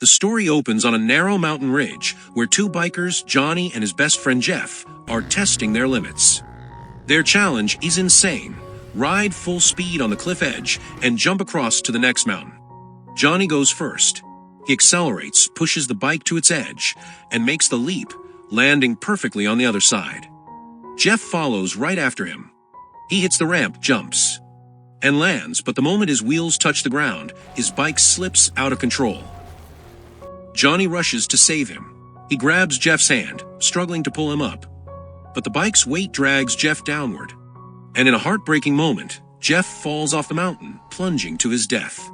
The story opens on a narrow mountain ridge where two bikers, Johnny and his best friend Jeff, are testing their limits. Their challenge is insane. Ride full speed on the cliff edge and jump across to the next mountain. Johnny goes first. He accelerates, pushes the bike to its edge, and makes the leap, landing perfectly on the other side. Jeff follows right after him. He hits the ramp, jumps, and lands, but the moment his wheels touch the ground, his bike slips out of control. Johnny rushes to save him. He grabs Jeff's hand, struggling to pull him up. But the bike's weight drags Jeff downward. And in a heartbreaking moment, Jeff falls off the mountain, plunging to his death.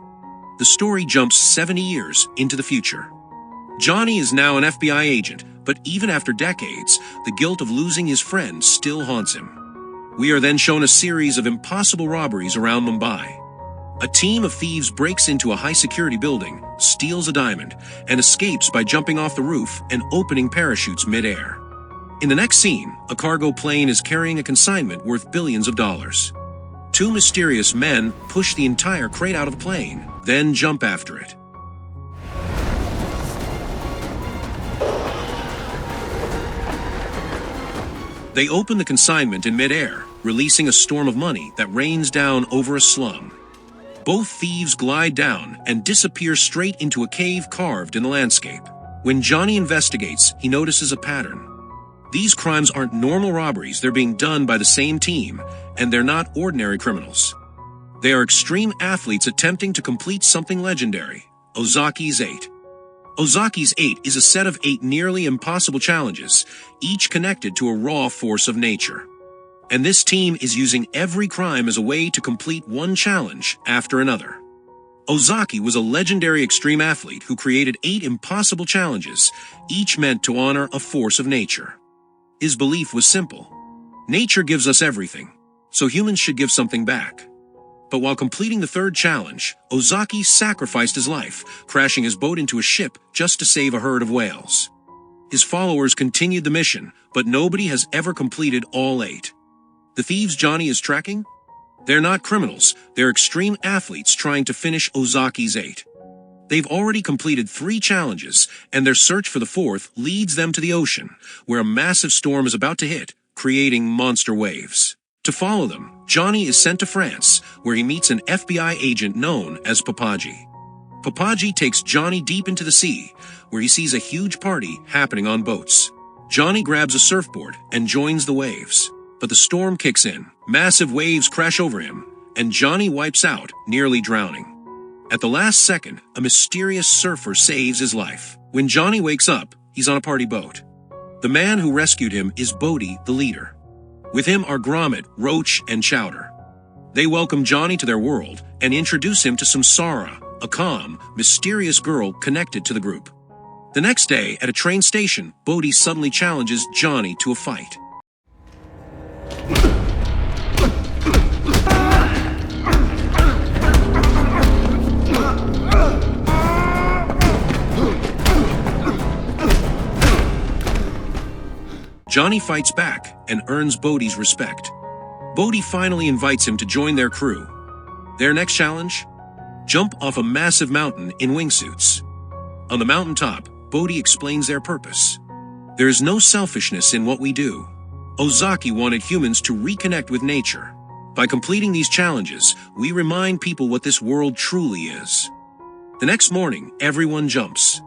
The story jumps 70 years into the future. Johnny is now an FBI agent, but even after decades, the guilt of losing his friend still haunts him. We are then shown a series of impossible robberies around Mumbai. A team of thieves breaks into a high-security building, steals a diamond, and escapes by jumping off the roof and opening parachutes mid-air. In the next scene, a cargo plane is carrying a consignment worth billions of dollars. Two mysterious men push the entire crate out of the plane, then jump after it. They open the consignment in mid-air, releasing a storm of money that rains down over a slum. Both thieves glide down and disappear straight into a cave carved in the landscape. When Johnny investigates, he notices a pattern. These crimes aren't normal robberies, they're being done by the same team, and they're not ordinary criminals. They are extreme athletes attempting to complete something legendary, Ozaki's 8. Ozaki's 8 is a set of 8 nearly impossible challenges, each connected to a raw force of nature. And this team is using every crime as a way to complete one challenge after another. Ozaki was a legendary extreme athlete who created 8 impossible challenges, each meant to honor a force of nature. His belief was simple. Nature gives us everything, so humans should give something back. But while completing the third challenge, Ozaki sacrificed his life, crashing his boat into a ship just to save a herd of whales. His followers continued the mission, but nobody has ever completed all 8. The thieves Johnny is tracking? They're not criminals, they're extreme athletes trying to finish Ozaki's 8. They've already completed 3 challenges, and their search for the 4th leads them to the ocean, where a massive storm is about to hit, creating monster waves. To follow them, Johnny is sent to France, where he meets an FBI agent known as Papaji. Papaji takes Johnny deep into the sea, where he sees a huge party happening on boats. Johnny grabs a surfboard and joins the waves. But the storm kicks in, massive waves crash over him, and Johnny wipes out, nearly drowning. At the last second, a mysterious surfer saves his life. When Johnny wakes up, he's on a party boat. The man who rescued him is Bodhi, the leader. With him are Gromit, Roach, and Chowder. They welcome Johnny to their world and introduce him to Samsara, a calm, mysterious girl connected to the group. The next day, at a train station, Bodhi suddenly challenges Johnny to a fight. Johnny fights back and earns Bodhi's respect. Bodhi finally invites him to join their crew. Their next challenge? Jump off a massive mountain in wingsuits. On the mountaintop, Bodhi explains their purpose. There is no selfishness in what we do. Ozaki wanted humans to reconnect with nature. By completing these challenges, we remind people what this world truly is. The next morning, everyone jumps.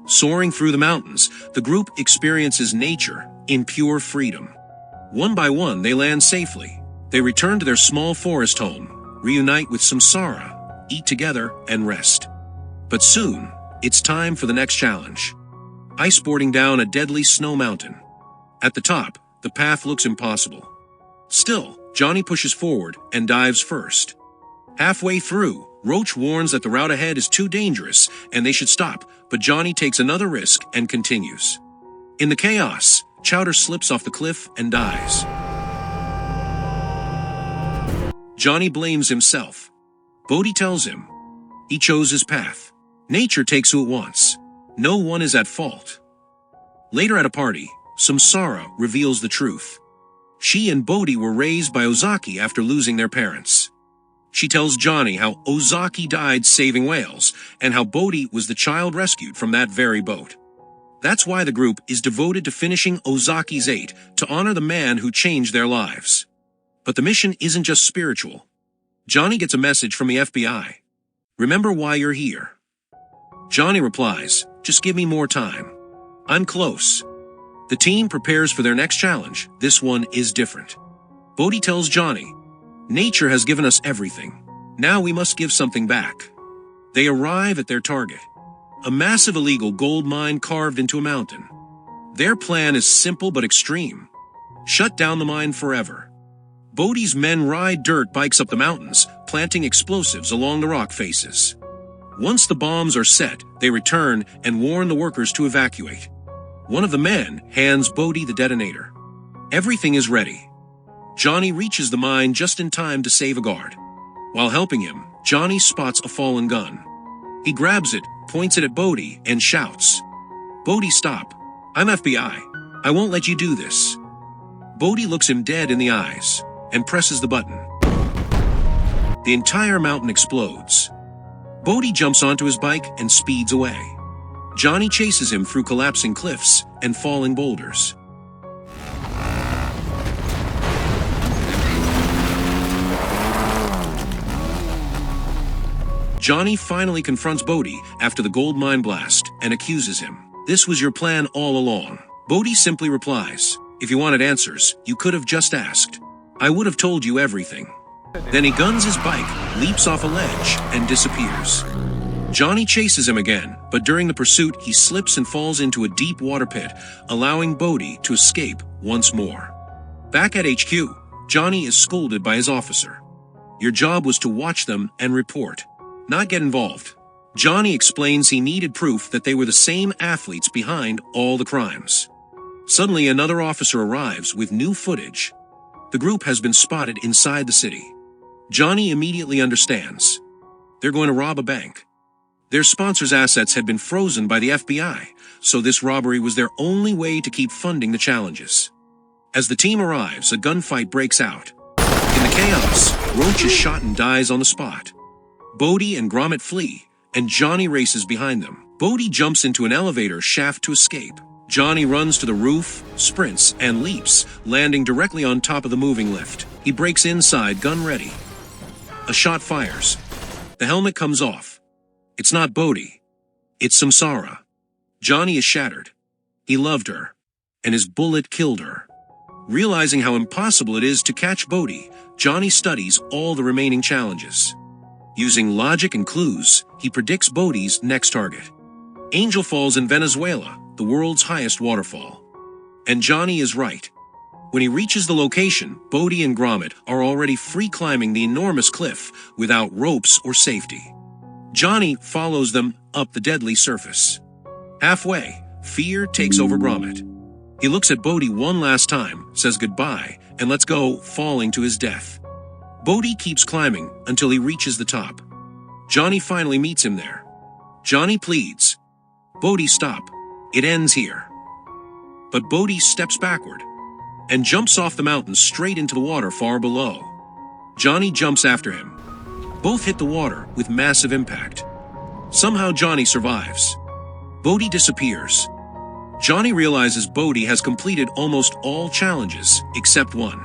Soaring through the mountains, the group experiences nature in pure freedom. One by one, they land safely. They return to their small forest home, reunite with Samsara, eat together, and rest. But soon, it's time for the next challenge. Iceboarding down a deadly snow mountain. At the top, the path looks impossible. Still, Johnny pushes forward and dives first. Halfway through, Roach warns that the route ahead is too dangerous and they should stop, but Johnny takes another risk and continues. In the chaos, Chowder slips off the cliff and dies. Johnny blames himself. Bodhi tells him he chose his path. Nature takes who it wants. No one is at fault. Later at a party, Samsara reveals the truth. She and Bodhi were raised by Ozaki after losing their parents. She tells Johnny how Ozaki died saving whales, and how Bodhi was the child rescued from that very boat. That's why the group is devoted to finishing Ozaki's 8 to honor the man who changed their lives. But the mission isn't just spiritual. Johnny gets a message from the FBI. Remember why you're here. Johnny replies, just give me more time. I'm close. The team prepares for their next challenge. This one is different. Bodhi tells Johnny, nature has given us everything. Now we must give something back. They arrive at their target. A massive illegal gold mine carved into a mountain. Their plan is simple but extreme. Shut down the mine forever. Bodhi's men ride dirt bikes up the mountains, planting explosives along the rock faces. Once the bombs are set, they return and warn the workers to evacuate. One of the men hands Bodhi the detonator. Everything is ready. Johnny reaches the mine just in time to save a guard. While helping him, Johnny spots a fallen gun. He grabs it, points it at Bodhi, and shouts, Bodhi, stop. I'm FBI. I won't let you do this. Bodhi looks him dead in the eyes and presses the button. The entire mountain explodes. Bodhi jumps onto his bike and speeds away. Johnny chases him through collapsing cliffs and falling boulders. Johnny finally confronts Bodhi after the gold mine blast and accuses him. This was your plan all along. Bodhi simply replies, if you wanted answers, you could have just asked. I would have told you everything. Then he guns his bike, leaps off a ledge, and disappears. Johnny chases him again, but during the pursuit, he slips and falls into a deep water pit, allowing Bodhi to escape once more. Back at HQ, Johnny is scolded by his officer. Your job was to watch them and report, not get involved. Johnny explains he needed proof that they were the same athletes behind all the crimes. Suddenly, another officer arrives with new footage. The group has been spotted inside the city. Johnny immediately understands. They're going to rob a bank. Their sponsor's assets had been frozen by the FBI, so this robbery was their only way to keep funding the challenges. As the team arrives, a gunfight breaks out. In the chaos, Roach is shot and dies on the spot. Bodhi and Gromit flee, and Johnny races behind them. Bodhi jumps into an elevator shaft to escape. Johnny runs to the roof, sprints, and leaps, landing directly on top of the moving lift. He breaks inside, gun ready. A shot fires. The helmet comes off. It's not Bodhi. It's Samsara. Johnny is shattered. He loved her, and his bullet killed her. Realizing how impossible it is to catch Bodhi, Johnny studies all the remaining challenges. Using logic and clues, he predicts Bodhi's next target. Angel Falls in Venezuela, the world's highest waterfall. And Johnny is right. When he reaches the location, Bodhi and Gromit are already free climbing the enormous cliff without ropes or safety. Johnny follows them up the deadly surface. Halfway, fear takes over Gromit. He looks at Bodhi one last time, says goodbye, and lets go, falling to his death. Bodhi keeps climbing until he reaches the top. Johnny finally meets him there. Johnny pleads, Bodhi, stop. It ends here. But Bodhi steps backward and jumps off the mountain straight into the water far below. Johnny jumps after him. Both hit the water with massive impact. Somehow Johnny survives. Bodhi disappears. Johnny realizes Bodhi has completed almost all challenges except one.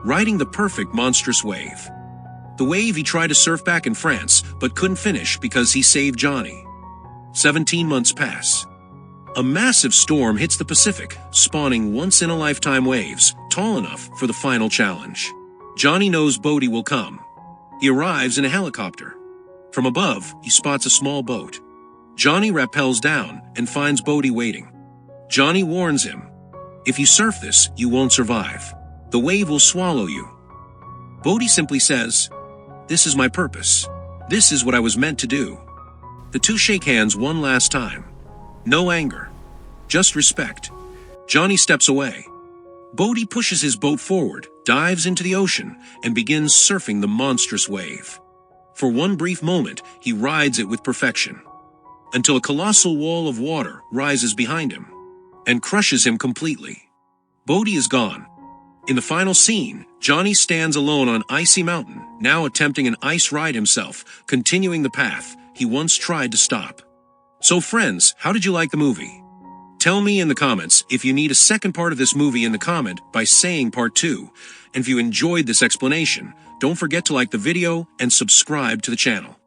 Riding the perfect monstrous wave. The wave he tried to surf back in France, but couldn't finish because he saved Johnny. 17 months pass. A massive storm hits the Pacific, spawning once-in-a-lifetime waves, tall enough for the final challenge. Johnny knows Bodhi will come. He arrives in a helicopter. From above, he spots a small boat. Johnny rappels down and finds Bodhi waiting. Johnny warns him, if you surf this, you won't survive. The wave will swallow you. Bodhi simply says, this is my purpose. This is what I was meant to do. The two shake hands one last time. No anger, just respect. Johnny steps away. Bodhi pushes his boat forward, dives into the ocean, and begins surfing the monstrous wave. For one brief moment, he rides it with perfection, until a colossal wall of water rises behind him and crushes him completely. Bodhi is gone. In the final scene, Johnny stands alone on icy mountain, now attempting an ice ride himself, continuing the path he once tried to stop. So friends, how did you like the movie? Tell me in the comments if you need a second part of this movie in the comment by saying part 2. And if you enjoyed this explanation, don't forget to like the video and subscribe to the channel.